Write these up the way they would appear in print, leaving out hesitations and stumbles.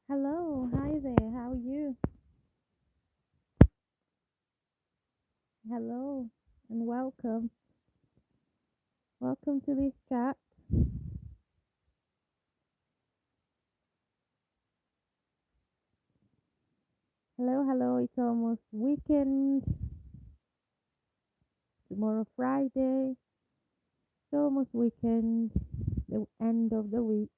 Hello, hi there. How are you? Hello, and welcome. Welcome to this chat. Hello, hello. It's almost weekend. Tomorrow, Friday. It's almost weekend. The end of the week.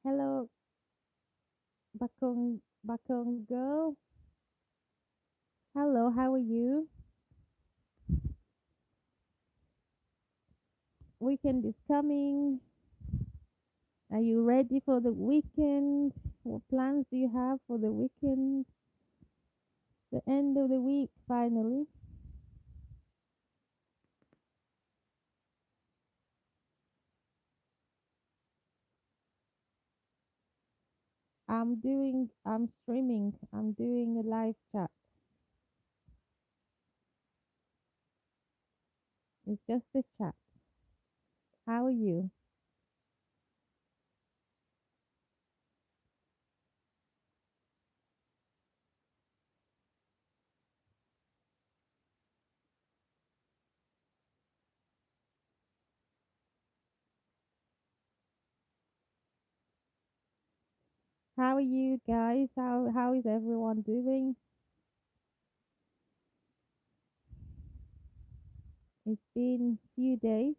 Hello, Bakong girl. Hello, how are you? Weekend is coming. Are you ready for the weekend? What plans do you have for the weekend? The end of the week, finally. I'm streaming, I'm doing a live chat. It's just a chat. How are you? How are you guys? How is everyone doing? It's been few days.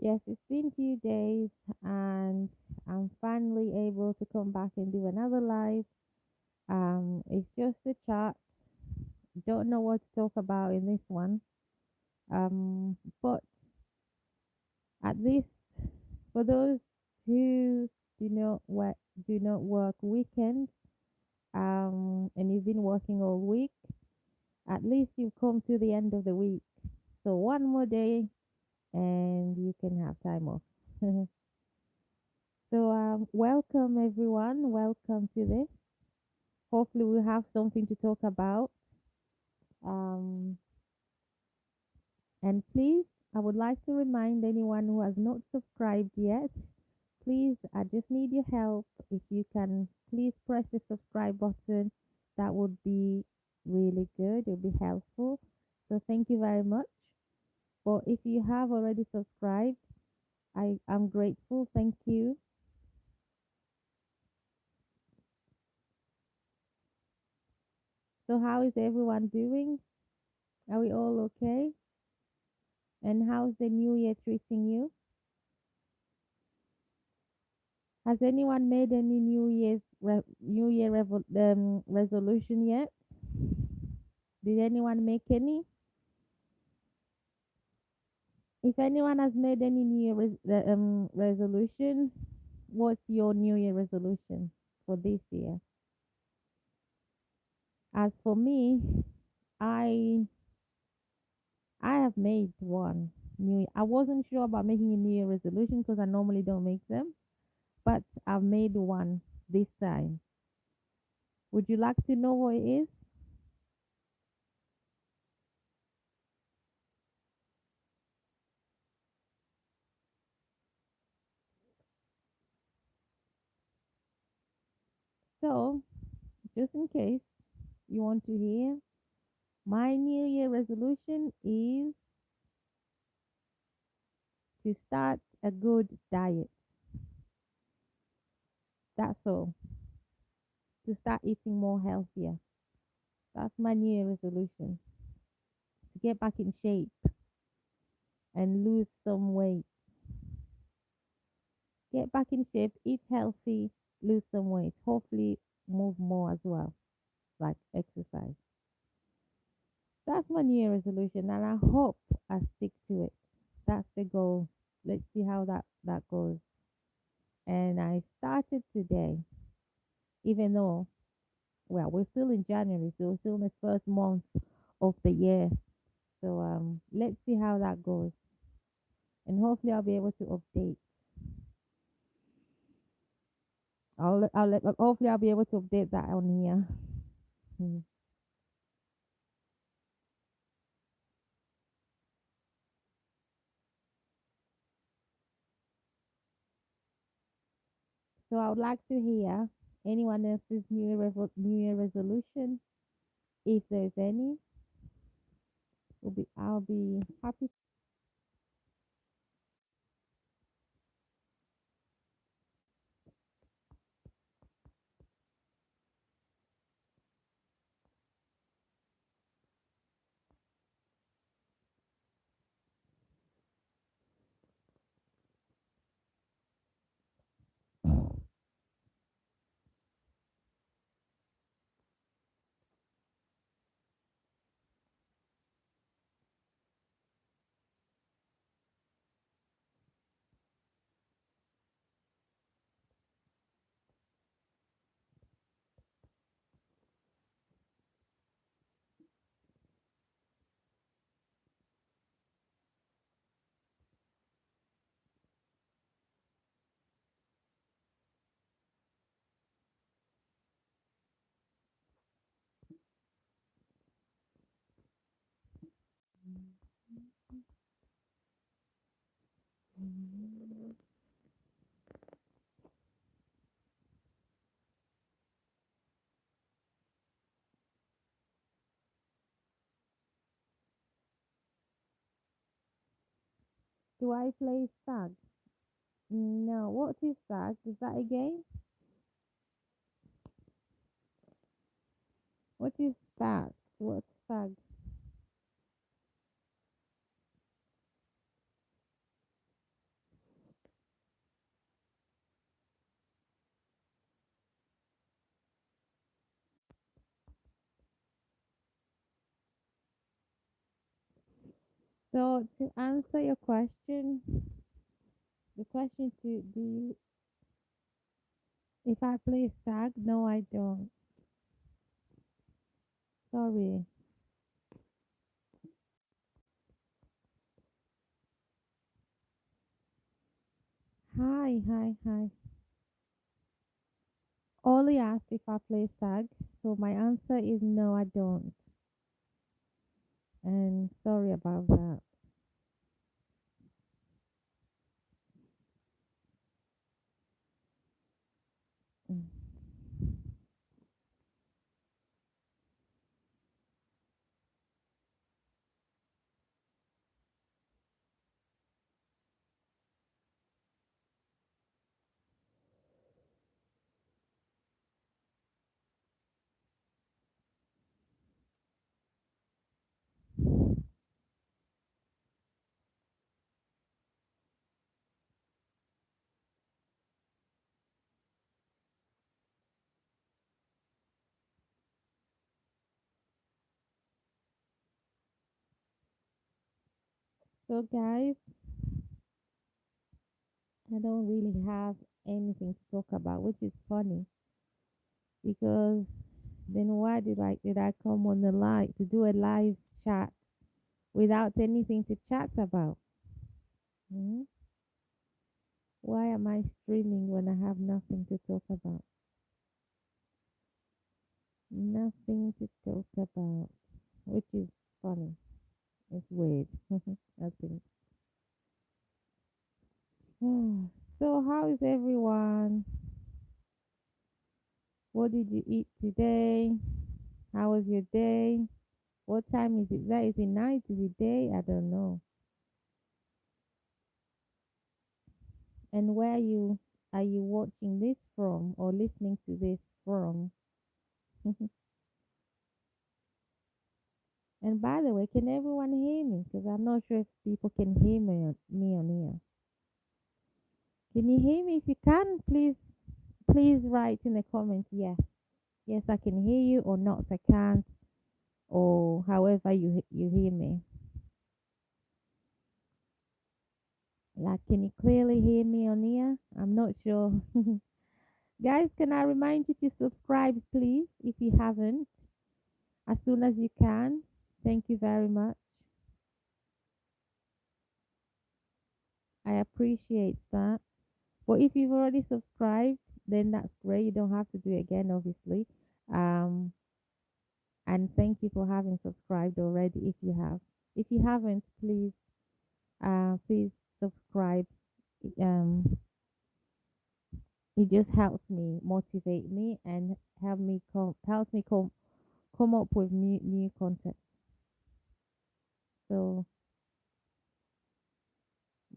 Yes, it's been few days and I'm finally able to come back and do another live. It's just a chat. Don't know what to talk about in this one. But at least for those who do not work weekends, and you've been working all week, at least you've come to the end of the week. So one more day and you can have time off. So welcome everyone. Welcome to this. Hopefully we'll have something to talk about. Um, and please, I would like to remind anyone who has not subscribed yet, please, I just need your help. If you can, please press the subscribe button. That would be really good. It would be helpful. So thank you very much. But if you have already subscribed, I'm grateful. Thank you. So how is everyone doing? Are we all okay? And how's the new year treating you? Has anyone made any resolution yet? Did anyone make any? If anyone has made any New Year resolution, what's your New Year resolution for this year? As for me, I I have made one New. I wasn't sure about making a New Year resolution because I normally don't make them, but I've made one this time. Would you like to know what it is? So, just in case you want to hear, my New Year resolution is to start a good diet. That's all. To start eating more healthier. That's my New Year resolution. get back in shape and lose some weight. Get back in shape, eat healthy, lose some weight. Hopefully, move more as well, like exercise. That's my New Year resolution, and I hope I stick to it. That's the goal. Let's see how that goes. And I started today, even though, well, we're still in January, so we're still in the first month of the year. So let's see how that goes, and hopefully I'll be able to update. Hopefully I'll be able to update that on here. Mm. So I would like to hear anyone else's New Year resolution, if there's any. I'll be happy. Do I play SAG? No. What is SAG? Is that a game? What is that? What's SAG? So to answer your question, the question to do you, if I play SAG? No, I don't. Sorry. Hi, hi, hi. Ollie asked if I play SAG, so my answer is no, I don't. And sorry about that. Mm. So, guys, I don't really have anything to talk about, which is funny because then why did I come on the live to do a live chat without anything to chat about? Hmm? Why am I streaming when I have nothing to talk about? Nothing to talk about, which is funny. It's weird. I think. So, how is everyone? What did you eat today? How was your day? What time is it? That is it night? Is it day? I don't know. And where are you watching this from or listening to this from? And by the way, can everyone hear me? Because I'm not sure if people can hear me on here. Can you hear me? If you can, please write in the comments. Yes, yes, I can hear you, or not, I can't, or however you hear me. Like, can you clearly hear me on here? I'm not sure. Guys, can I remind you to subscribe, please, if you haven't, as soon as you can. Thank you very much. I appreciate that. But if you've already subscribed, then that's great. You don't have to do it again, obviously. Um, and thank you for having subscribed already if you have. If you haven't, please subscribe. Um, it just helps me motivate me and helps me come up with new content. So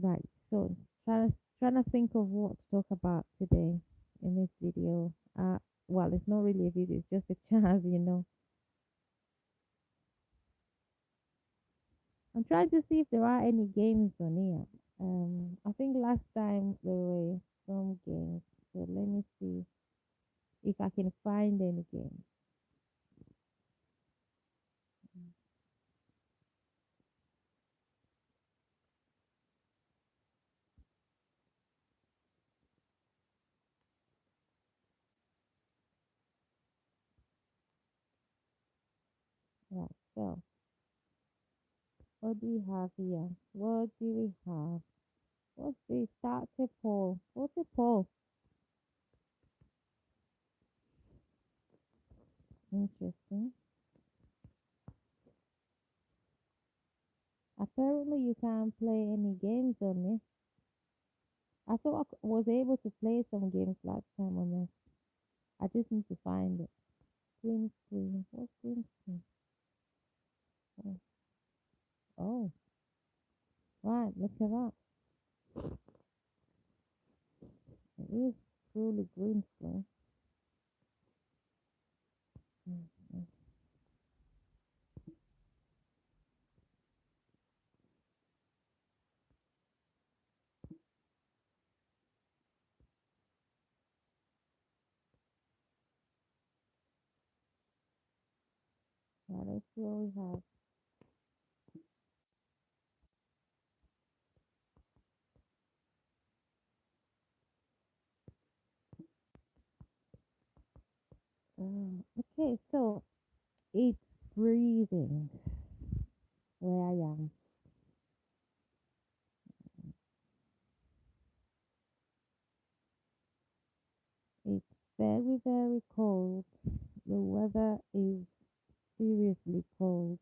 right, so trying to think of what to talk about today in this video. Well, it's not really a video; it's just a chance. I'm trying to see if there are any games on here. I think last time there were some games, so let me see if I can find any games. Right, so what do we have here? What do we have? What's this? Start a poll. What's a poll? Interesting. Apparently, you can't play any games on this. I thought was able to play some games last time on this. I just need to find it. Green screen. What's green screen? Oh, oh, right. Look at that. It is truly green screen. Mm, mm. Right, let's see what we have. Okay, so it's freezing where I am. It's very, very cold. The weather is seriously cold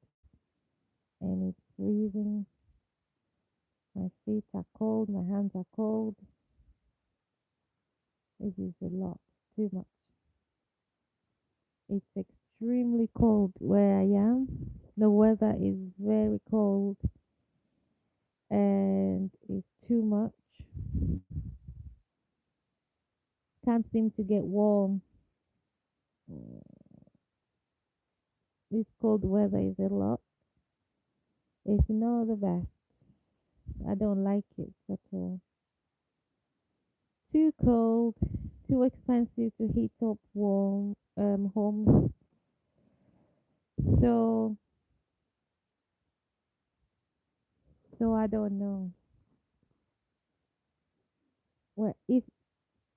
and it's freezing. My feet are cold, my hands are cold. It is a lot, too much. It's extremely cold where I am. The weather is very cold and it's too much. Can't seem to get warm. This cold weather is a lot. It's not the best. I don't like it at all. Too cold, too expensive to heat up warm homes. So so I don't know. Well, if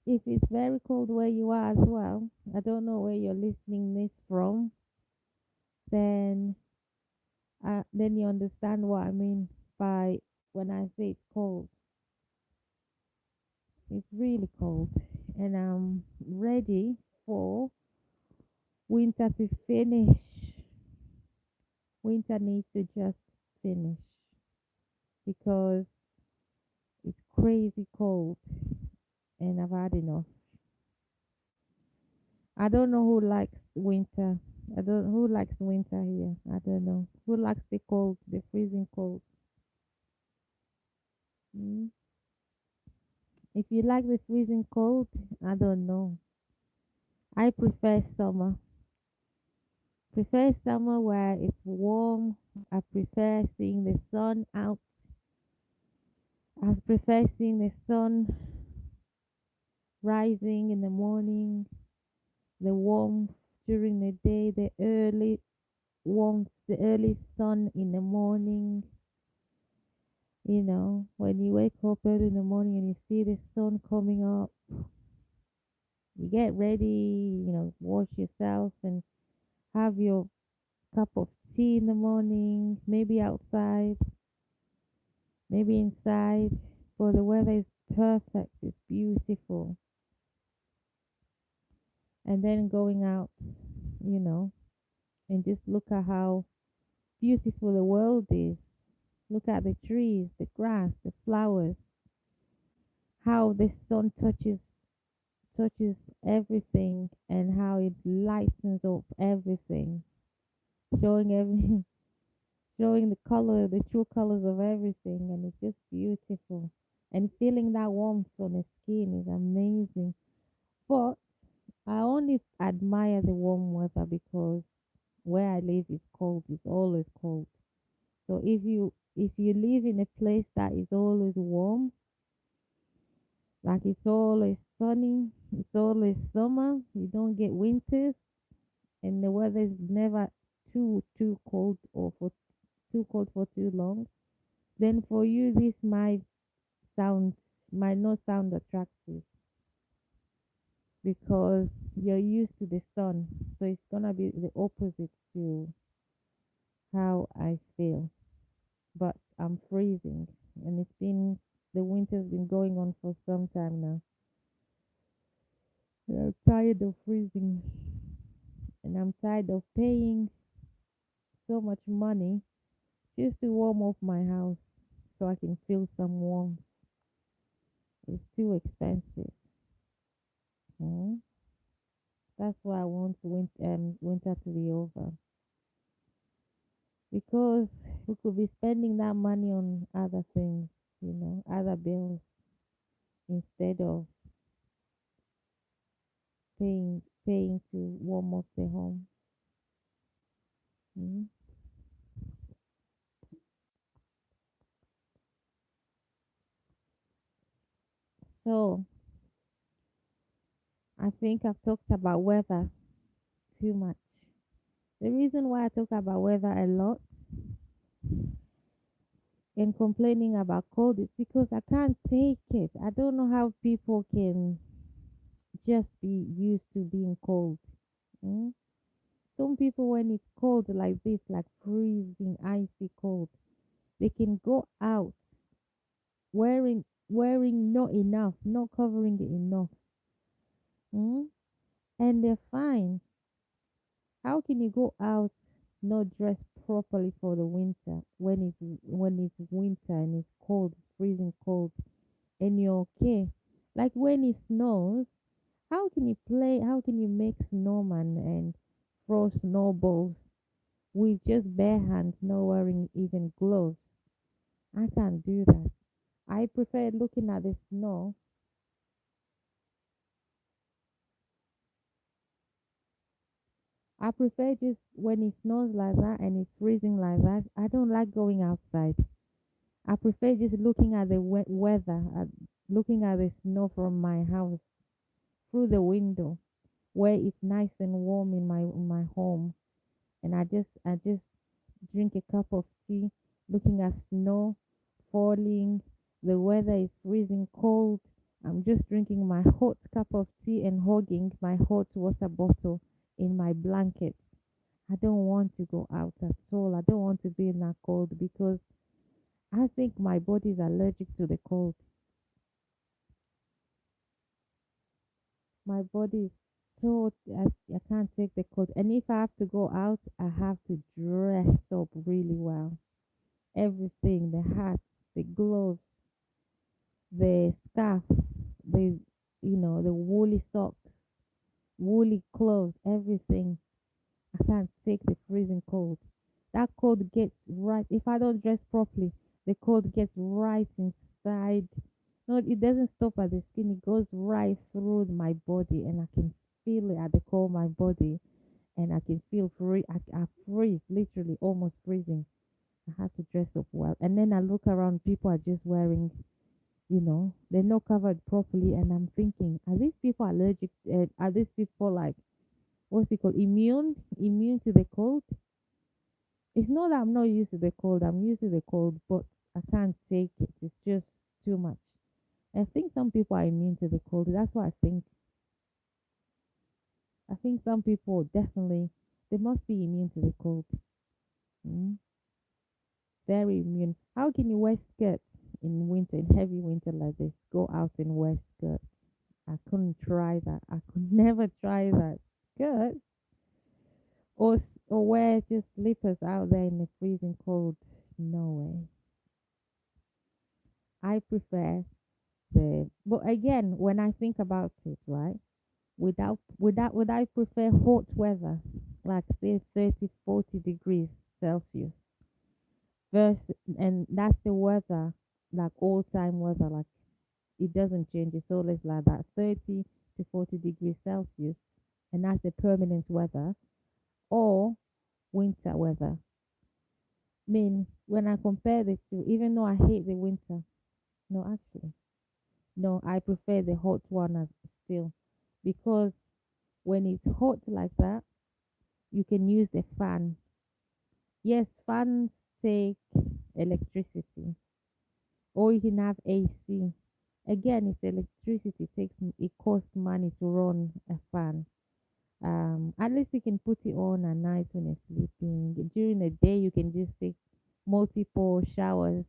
it's very cold where you are as well, I don't know where you're listening this from, then then you understand what I mean by when I say it's cold. It's really cold, and I'm ready for winter to finish. Winter needs to just finish because it's crazy cold, and I've had enough. I don't know who likes winter. I don't who likes winter here. I don't know who likes the cold, the freezing cold. Mm. If you like the freezing cold, I don't know. I prefer summer. Prefer summer where it's warm, prefer seeing the sun out. I prefer seeing the sun rising in the morning, the warmth during the day, the early warmth, the early sun in the morning. When you wake up early in the morning and you see the sun coming up, you get ready, wash yourself and have your cup of tea in the morning, maybe outside, maybe inside. But the weather is perfect, it's beautiful. And then going out, you know, and just look at how beautiful the world is. Look at the trees, the grass, the flowers, how the sun touches everything and how it lightens up everything, showing every showing the color, the true colors of everything, and it's just beautiful. And feeling that warmth on the skin is amazing. But I only admire the warm weather because where I live is cold. It's always cold. So if you live in a place that is always warm, like it's always sunny, it's always summer, you don't get winters, and the weather is never too cold or for too cold for too long, then for you this sound might not sound attractive because you're used to the sun. So it's gonna be the opposite to how I feel. But I'm freezing, and the winter's been going on for some time now. And I'm tired of freezing, and I'm tired of paying so much money just to warm up my house so I can feel some warmth. It's too expensive. Mm. That's why I want winter to be over because we could be spending that money on other things, other bills instead of paying to warm up the home. Mm. So I think I've talked about weather too much. The reason why I talk about weather a lot and complaining about cold is because I can't take it. I don't know how people can just be used to being cold. Mm. Some people, when it's cold like this, like freezing, icy cold, they can go out wearing not enough, not covering it enough, mm? And they're fine. How can you go out not dressed properly for the winter when it's winter and it's cold, freezing cold, and you're okay? Like when it snows, how can you play? How can you make snowman and throw snowballs with just bare hands, not wearing even gloves? I can't do that. I prefer looking at the snow. I prefer just when it snows like that and it's freezing like that. I don't like going outside. I prefer just looking at the wet weather, looking at the snow from my house through the window where it's nice and warm in my home, and I just drink a cup of tea, looking at snow falling. The weather is freezing cold. I'm just drinking my hot cup of tea and hugging my hot water bottle in my blanket. I don't want to go out at all. I don't want to be in that cold because I think my body is allergic to the cold. My body is I can't take the cold. And if I have to go out, I have to dress up really well. Everything, the hat, the gloves, the scarf, the woolly socks, woolly clothes, everything. I can't take the freezing cold. That cold gets right. If I don't dress properly, the cold gets right inside. No, it doesn't stop at the skin. It goes right through my body, and I can feel it at the core of my body, and I can feel free. I freeze, literally almost freezing. I had to dress up well. And then I look around, people are just wearing, they're not covered properly. And I'm thinking, are these people allergic? Are these people like, what's it called, immune to the cold? It's not that I'm not used to the cold. I'm used to the cold, but I can't take it. It's just too much. I think some people are immune to the cold. That's what I think. I think some people definitely, they must be immune to the cold. Mm, very immune. How can you wear skirts in winter, in heavy winter like this? Go out and wear skirts. I couldn't try that. I could never try that. Skirts or wear just slippers out there in the freezing cold. No way. I prefer but again, when I think about it, right? Would I prefer hot weather, like say 30, 40 degrees Celsius, versus, and that's the weather, like all time weather, like it doesn't change. It's always like that, 30 to 40 degrees Celsius, and that's the permanent weather, or winter weather. I mean, when I compare the two, even though I hate the winter, no, actually, no, I prefer the hot one as still, because when it's hot like that, you can use the fan. Yes, fans take electricity, or you can have AC. Again, it's electricity. It costs money to run a fan. At least you can put it on at night when you're sleeping. During the day, you can just take multiple showers.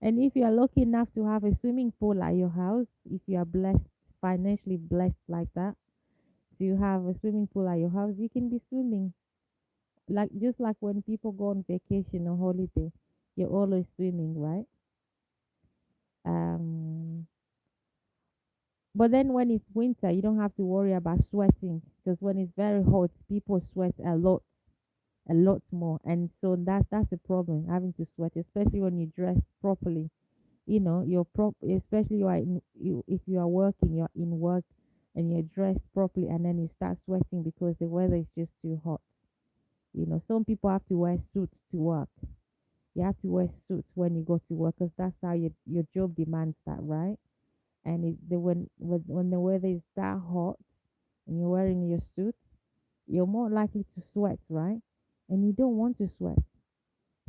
And if you are lucky enough to have a swimming pool at your house, if you are blessed, financially blessed like that, so you have a swimming pool at your house, you can be swimming. Like just like when people go on vacation or holiday, you're always swimming, right? Um, but then when it's winter, you don't have to worry about sweating, because when it's very hot, people sweat a lot more, and so that's the problem, having to sweat, especially when you dress properly. Especially if you are working, you're in work, and you're dressed properly, and then you start sweating because the weather is just too hot. Some people have to wear suits to work. You have to wear suits when you go to work, because that's how your job demands that, right? And when the weather is that hot and you're wearing your suit, you're more likely to sweat, right? And you don't want to sweat.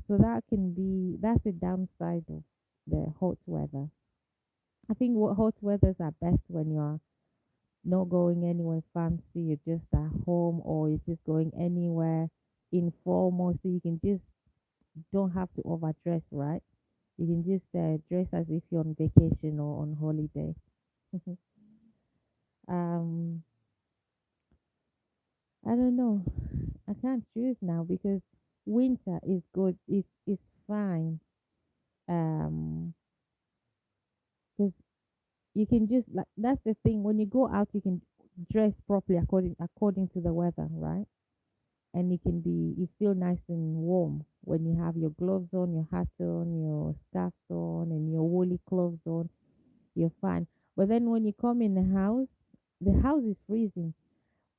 So that's the downside of the hot weather. I think what hot weathers are best when you're not going anywhere fancy, you're just at home, or you're just going anywhere informal, so you can just don't have to overdress, right? You can just dress as if you're on vacation or on holiday. um, I don't know. I can't choose now, because winter is good. It's fine. Um, because you can just, like, that's the thing. When you go out, you can dress properly according to the weather, right? And you feel nice and warm when you have your gloves on, your hat on, your scarves on, and your woolly clothes on. You're fine. But then when you come in the house is freezing.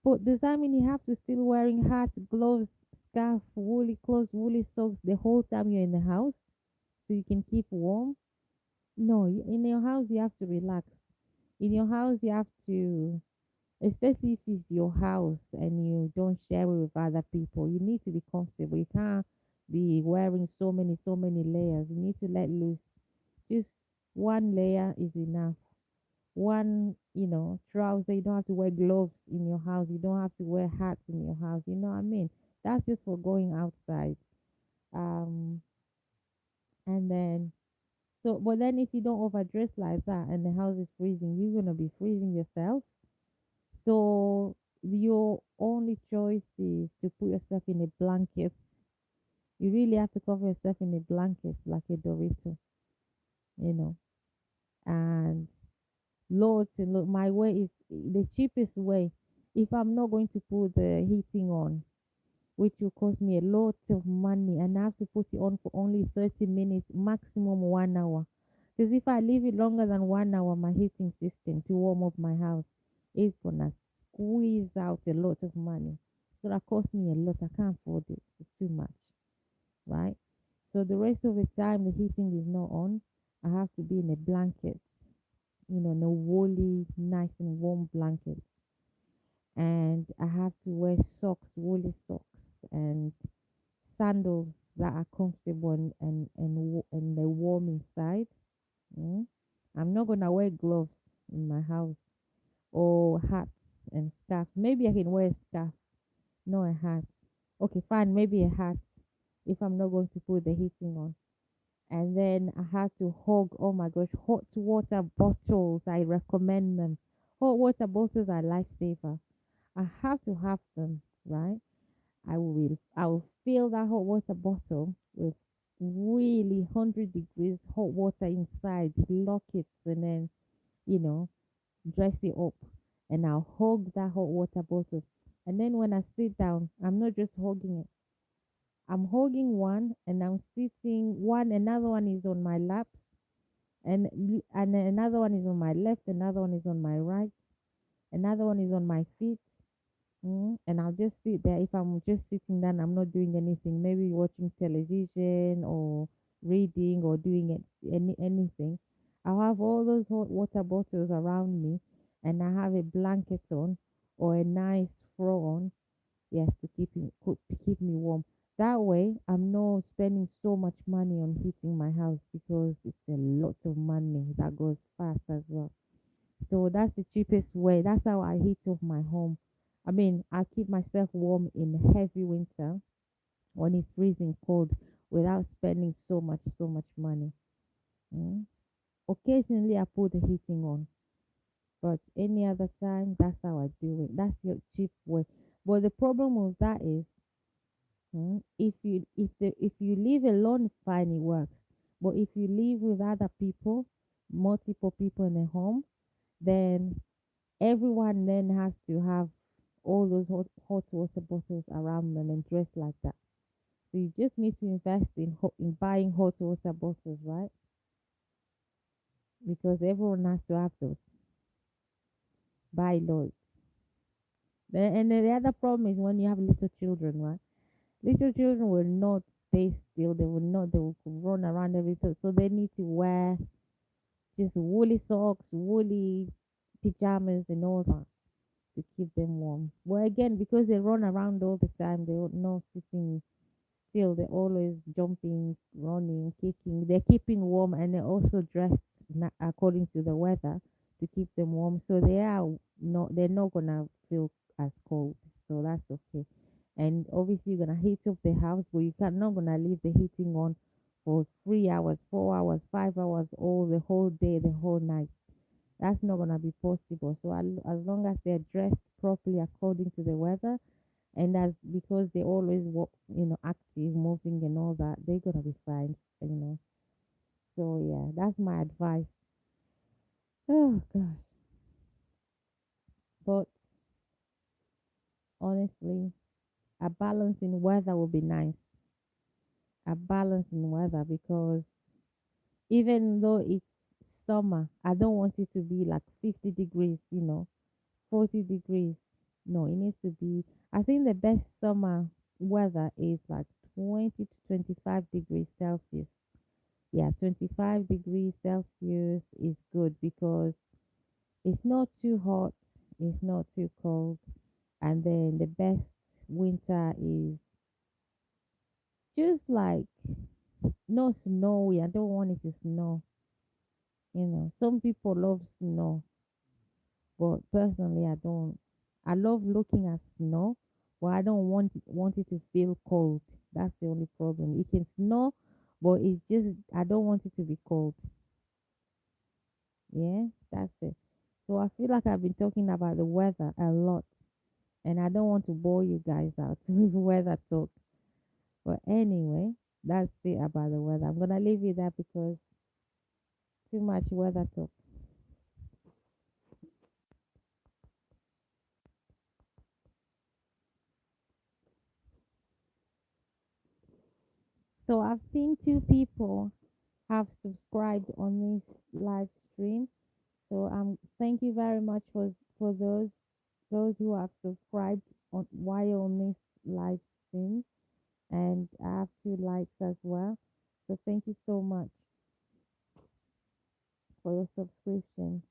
But does that mean you have to still wearing hat, gloves, scarf, woolly clothes, woolly socks the whole time you're in the house, so you can keep warm? No, in your house you have to relax. In your house you have to, especially if it's your house and you don't share it with other people, you need to be comfortable. You can't be wearing so many layers. You need to let loose. Just one layer is enough. One, trouser. You don't have to wear gloves in your house. You don't have to wear hats in your house. You know what I mean? That's just for going outside. Um, and then but then if you don't overdress like that and the house is freezing, you're gonna be freezing yourself. So your only choice is to put yourself in a blanket. You really have to cover yourself in a blanket like a Dorito, you know. And loads and load. My way is the cheapest way. If I'm not going to put the heating on, which will cost me a lot of money, and I have to put it on for only 30 minutes, maximum 1 hour. Because if I leave it longer than 1 hour, my heating system to warm up my house is gonna squeeze out a lot of money. So that costs me a lot. I can't afford it. It's too much, right? So the rest of the time the heating is not on, I have to be in a blanket, in a woolly, nice and warm blanket. And I have to wear socks, woolly socks, and sandals that are comfortable and they're warm inside. Mm. I'm not gonna wear gloves in my house or hats and scarves. Maybe I can wear a scarf, not a hat. Okay, fine, maybe a hat if I'm not going to put the heating on. And then I had to hug, oh my gosh, hot water bottles. I recommend them. Hot water bottles are lifesaver. I have to have them, right? I will fill that hot water bottle with really 100 degrees hot water inside, lock it, and then, you know, dress it up. And I'll hug that hot water bottle. And then when I sit down, I'm not just hugging it. I'm hugging one and I'm sitting one, another one is on my lap, and another one is on my left, another one is on my right, another one is on my feet. And I'll just sit there. If I'm just sitting down, I'm not doing anything, maybe watching television or reading or doing anything. I'll have all those hot water bottles around me, and I have a blanket on or a nice fro on, yes, to keep me warm. That way, I'm not spending so much money on heating my house because it's a lot of money that goes fast as well. So that's the cheapest way. That's how I heat up my home. I mean, I keep myself warm in heavy winter when it's freezing cold without spending so much money. Mm. Occasionally, I put the heating on, but any other time, that's how I do it. That's your cheap way. But the problem with that is, if you live alone, fine, it works. But if you live with other people, multiple people in a home, then everyone then has to have all those hot water bottles around them and dress like that. So you just need to invest in buying hot water bottles, right? Because everyone has to have those. Buy loads. And then the other problem is when you have little children, right? Little children will not stay still. They will not. They will run around everything. So they need to wear just woolly socks, woolly pajamas, and all that to keep them warm. Well, again, because they run around all the time, they're not sitting still. They're always jumping, running, kicking. They're keeping warm, and they're also dressed according to the weather to keep them warm. So they're not gonna feel as cold. So that's okay. And obviously, you're gonna heat up the house, but you can not gonna leave the heating on for 3 hours, 4 hours, 5 hours, all the whole day, the whole night. That's not gonna be possible. So as long as they're dressed properly according to the weather, and as because they always walk, active, moving, and all that, they're gonna be fine. So yeah, that's my advice. Oh gosh, but honestly, a balance in weather would be nice. A balance in weather because even though it's summer, I don't want it to be like 50 degrees, 40 degrees. No, it needs to be. I think the best summer weather is like 20 to 25 degrees Celsius. Yeah, 25 degrees Celsius is good because it's not too hot, it's not too cold. And then the best winter is just like not snowy. I don't want it to snow. Some people love snow, but personally, I don't. I love looking at snow, but I don't want it to feel cold. That's the only problem. It can snow, but it's just I don't want it to be cold. Yeah, that's it. So I feel like I've been talking about the weather a lot, and I don't want to bore you guys out with weather talk. But anyway, that's it about the weather. I'm gonna leave you there because too much weather talk. So I've seen two people have subscribed on this live stream. So thank you very much for those who have subscribed while on this live stream, and I have two likes as well. So thank you so much for your subscription.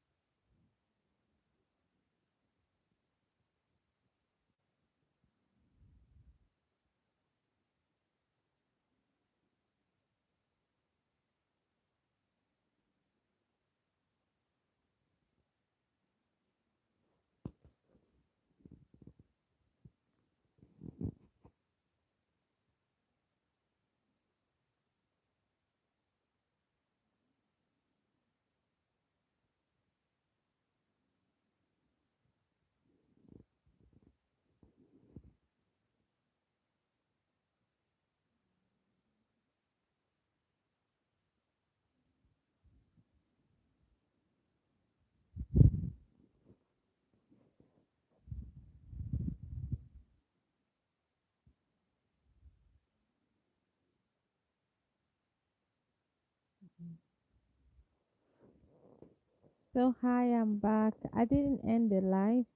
So hi, I'm back. I didn't end the live.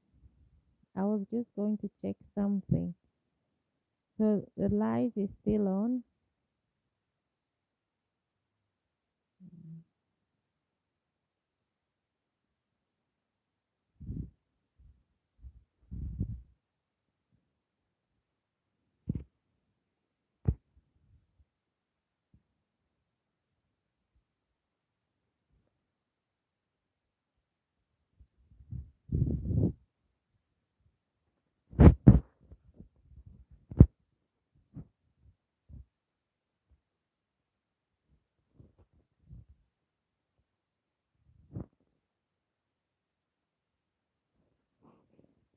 I was just going to check something. So the live is still on.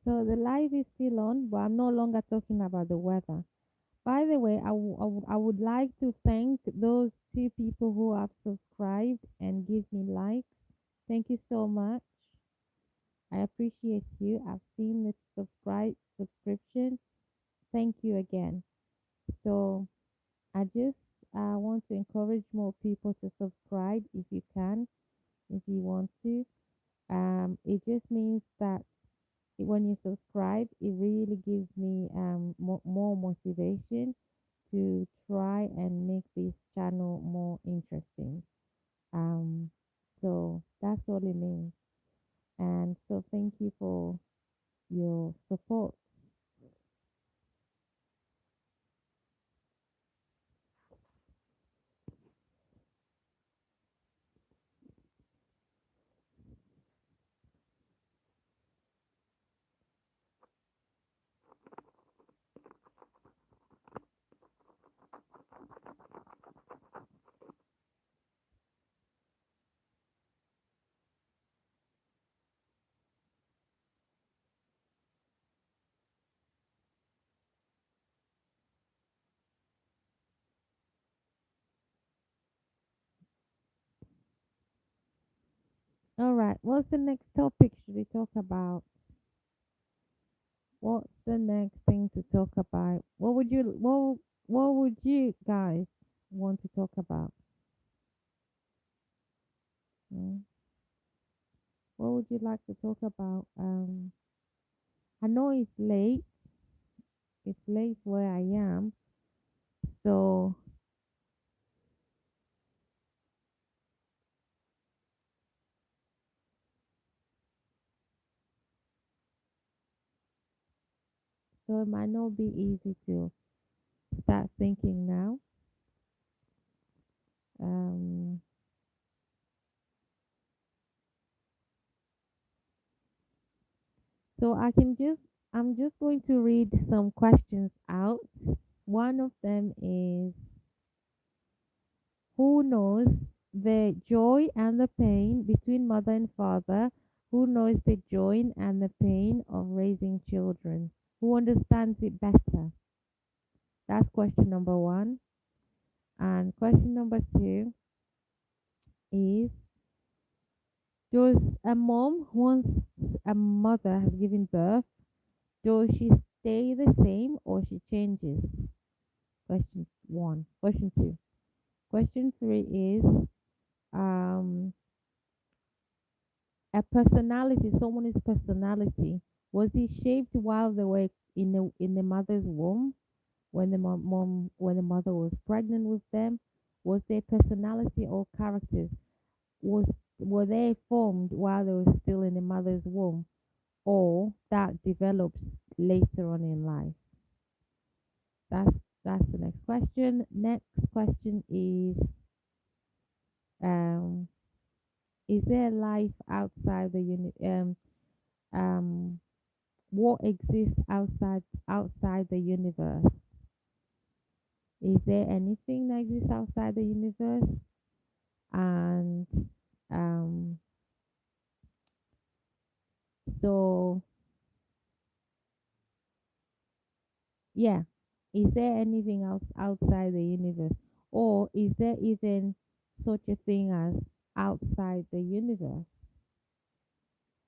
So the live is still on, but I'm no longer talking about the weather. By the way, I would like to thank those two people who have subscribed and give me likes. Thank you so much. I appreciate you. I've seen the subscription. Thank you again. So I just want to encourage more people to subscribe if you can, if you want to. It just means that when you subscribe, it really gives me more motivation to try and make this channel more interesting. Um, so that's all it means. And so thank you for your support. All right, what's the next topic should we talk about? What's the next thing to talk about? What would you guys want to talk about? Mm, what would you like to talk about? I know it's late. It's late where I am. So so it might not be easy to start thinking now. Um, so I'm just going to read some questions out. One of them is, who knows the joy and the pain between mother and father? Who knows the joy and the pain of raising children? Who understands it better? That's question number one. And question number two is, does a mom, once a mother has given birth, does she stay the same or she changes? Question one. Question two. Question three is, um, a personality, someone's personality, was it shaped while they were in the mother's womb when the mother was pregnant with them, Was their personality or characters was were they formed while they were still in the mother's womb, or that develops later on in life? That's that's the next question. Next question um is there life outside the um what exists outside the universe? Is there anything that exists outside the universe? And um so yeah, is there anything else outside the universe? Or is there even such a thing as outside the universe?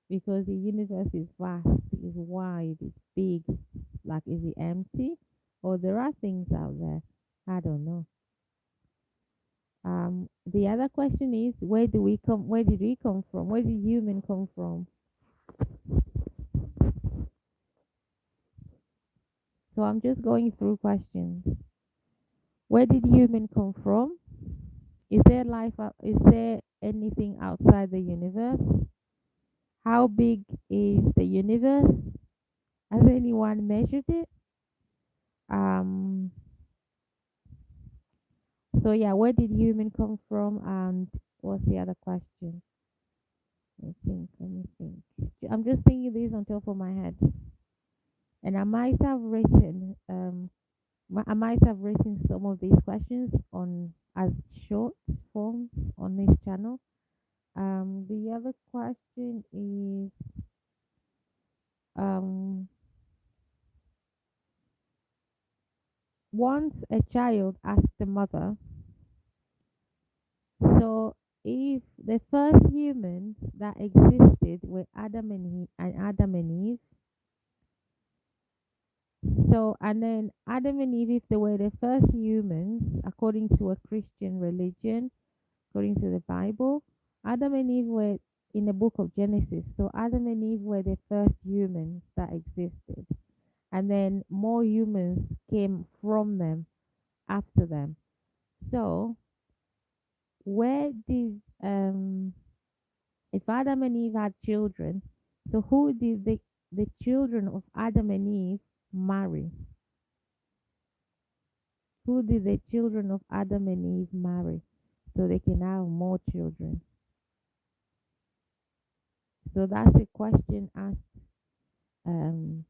Because the universe is vast, is wide, it's big. Like, is it empty? Or there are things out there? I don't know. The other question is, where did we come from? Where did human come from? So I'm just going through questions. Where did human come from? Is there anything outside the universe? How big is the universe? Has anyone measured it? Um, so yeah, where did human come from? And what's the other question? Let me think. I'm just thinking these on top of my head. And I might have written some of these questions on as short forms on this channel. The other question is, um, once a child asked the mother, so if the first humans that existed were Adam and Eve, so and then Adam and Eve, if they were the first humans according to a Christian religion, according to the Bible, Adam and Eve were in the book of Genesis. So Adam and Eve were the first humans that existed. And then more humans came from them after them. So where did if Adam and Eve had children, so who did the children of Adam and Eve marry? Who did the children of Adam and Eve marry so they can have more children? So that's a question asked. Um,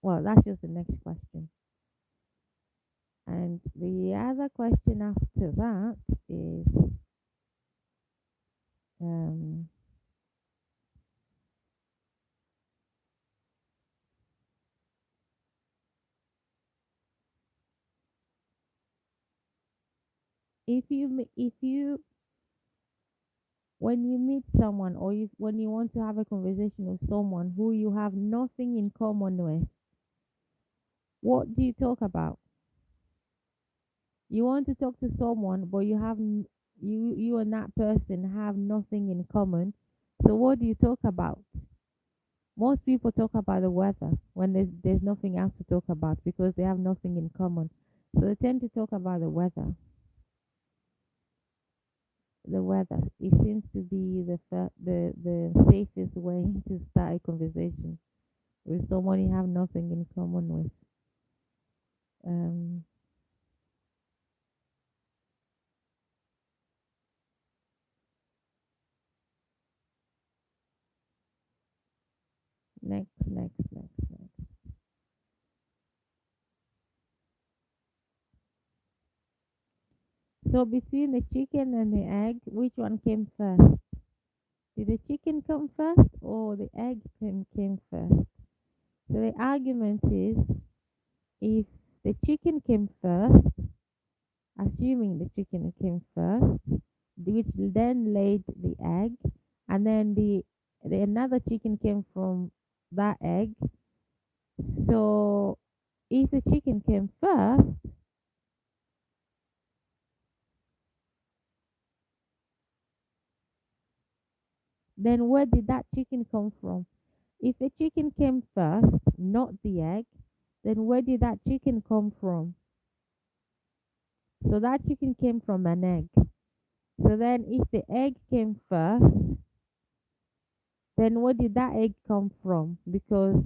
well, that's just the next question. And the other question after that is, um, if you when you meet someone, or when you want to have a conversation with someone who you have nothing in common with, what do you talk about? You want to talk to someone, but you and that person have nothing in common. So what do you talk about? Most people talk about the weather when there's nothing else to talk about because they have nothing in common. So they tend to talk about the weather. The weather. It seems to be the safest way to start a conversation with someone you have nothing in common with. Um, next. So between the chicken and the egg, which one came first? Did the chicken come first or the egg came first? So the argument is, if the chicken came first, assuming the chicken came first, which then laid the egg, and then the another chicken came from that egg. So if the chicken came first, then where did that chicken come from? If the chicken came first, not the egg, then where did that chicken come from? So that chicken came from an egg. So then, if the egg came first, then where did that egg come from? Because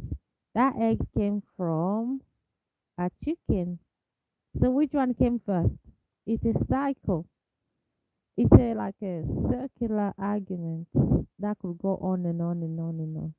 that egg came from a chicken. So which one came first? It's a cycle. It's a like a circular argument that could go on and on and on and on.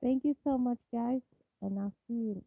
Thank you so much, guys, and I'll see you